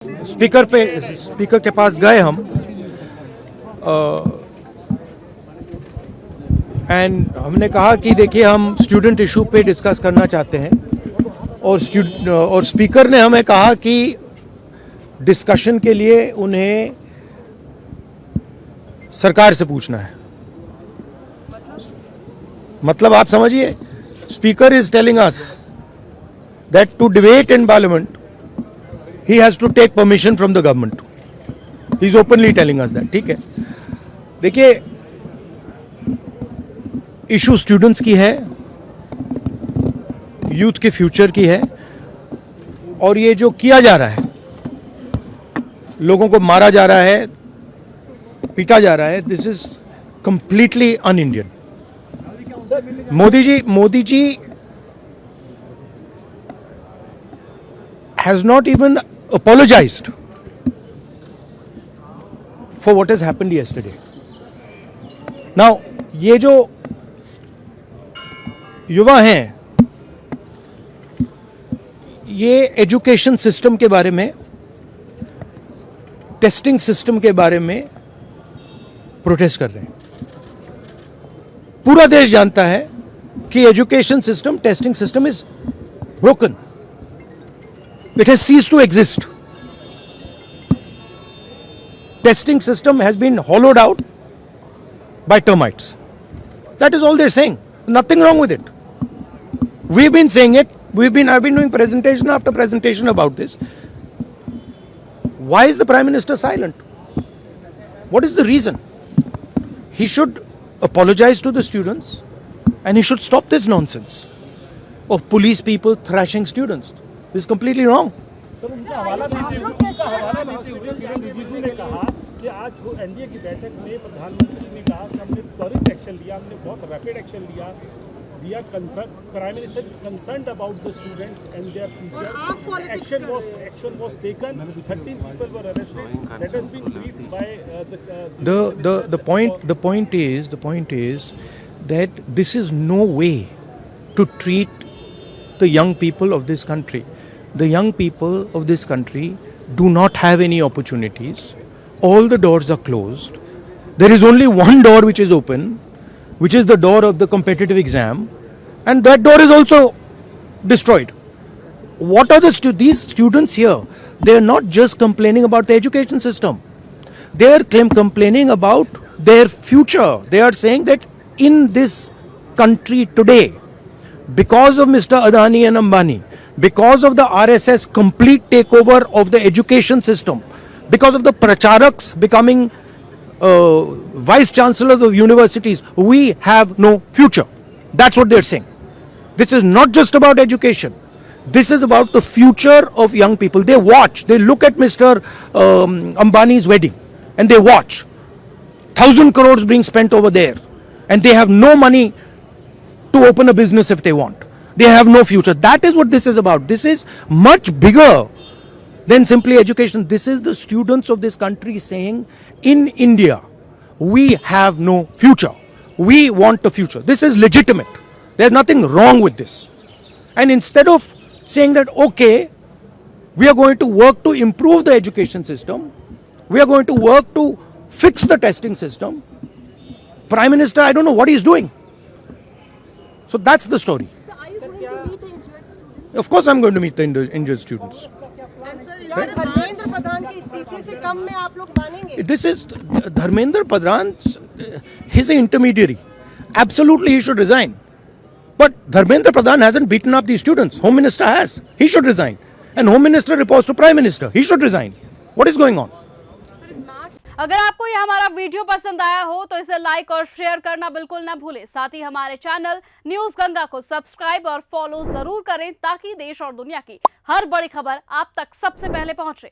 Speaker के पास गए हम एंड हमने कहा कि देखिए हम स्टूडेंट इशू पे डिस्कस करना चाहते हैं और स्पीकर ने हमें कहा कि डिस्कशन के लिए उन्हें सरकार से पूछना है। मतलब आप समझिए, speaker is telling us that to debate in parliament he has to take permission from the government. He is openly telling us that. ठीक है, देखिए इशू स्टूडेंट्स की है, यूथ के फ्यूचर की है, और ये जो किया जा रहा है, लोगों को मारा जा रहा है, पीटा जा रहा है, this is completely un Indian. Modi ji has not even apologized for what has happened yesterday. Now, ये जो युवा हैं, ये एजुकेशन सिस्टम के बारे में, टेस्टिंग सिस्टम के बारे में प्रोटेस्ट कर रहे हैं। पूरा देश जानता है कि education system, testing system is broken. It has ceased to exist. Testing system has been hollowed out by termites. That is all they're saying. Nothing wrong with it. We've been saying it. I've been doing presentation after presentation about this. Why is the Prime Minister silent? What is the reason? He should apologize to the students and he should stop this nonsense of police people thrashing students. This is completely wrong. Sir, उनका हवाला देते हुए किरण रिजिजू ने कहा कि आज NDA की बैठक में प्रधानमंत्री ने कहा कि हमने त्वरित एक्शन लिया, हमने बहुत रैपिड एक्शन लिया। We are concern, prime minister is concerned about the students and their future. Action was taken, 13 people were arrested. That has been briefed by the point is that this is no way to treat the young people of this country. The young people of this country do not have any opportunities. All the doors are closed. There is only one door which is open, which is the door of the competitive exam, and that door is also destroyed. What are these students here? They are not just complaining about the education system. They are complaining about their future. They are saying that in this country today, because of Mr. Adani and Ambani, because of the RSS complete takeover of the education system, because of the pracharaks becoming vice chancellors of universities, we have no future. That's what they're saying. This is not just about education. This is about the future of young people. They watch, they look at Mr. Ambani's wedding and they watch 1,000 crores being spent over there, and they have no money to open a business if they want. They have no future. That is what this is about. This is much bigger than simply education. This is the students of this country saying, in India, we have no future. We want a future. This is legitimate. There's nothing wrong with this. And instead of saying that, okay, we are going to work to improve the education system, we are going to work to fix the testing system, Prime Minister, I don't know what he's doing. So that's the story. So are you going to meet the injured students? Of course I'm going to meet the injured students. And sir, Dharmendra Pradhan के इस्तीफे से कम में आप लोग मानेंगे? This is Dharmendra Pradhan, he's an intermediary. Absolutely he should resign. But Dharmendra Pradhan hasn't beaten up these students. Home Minister has. He should resign. And Home Minister reports to Prime Minister. He should resign. What is going on? अगर आपको ये हमारा video पसंद आया हो तो इसे like और शेयर करना बिल्कुल ना भूलें। साथ ही हमारे चैनल न्यूज गंगा को सब्सक्राइब और फॉलो जरूर करें ताकि देश और दुनिया की हर बड़ी खबर आप तक सबसे पहले पहुंचे।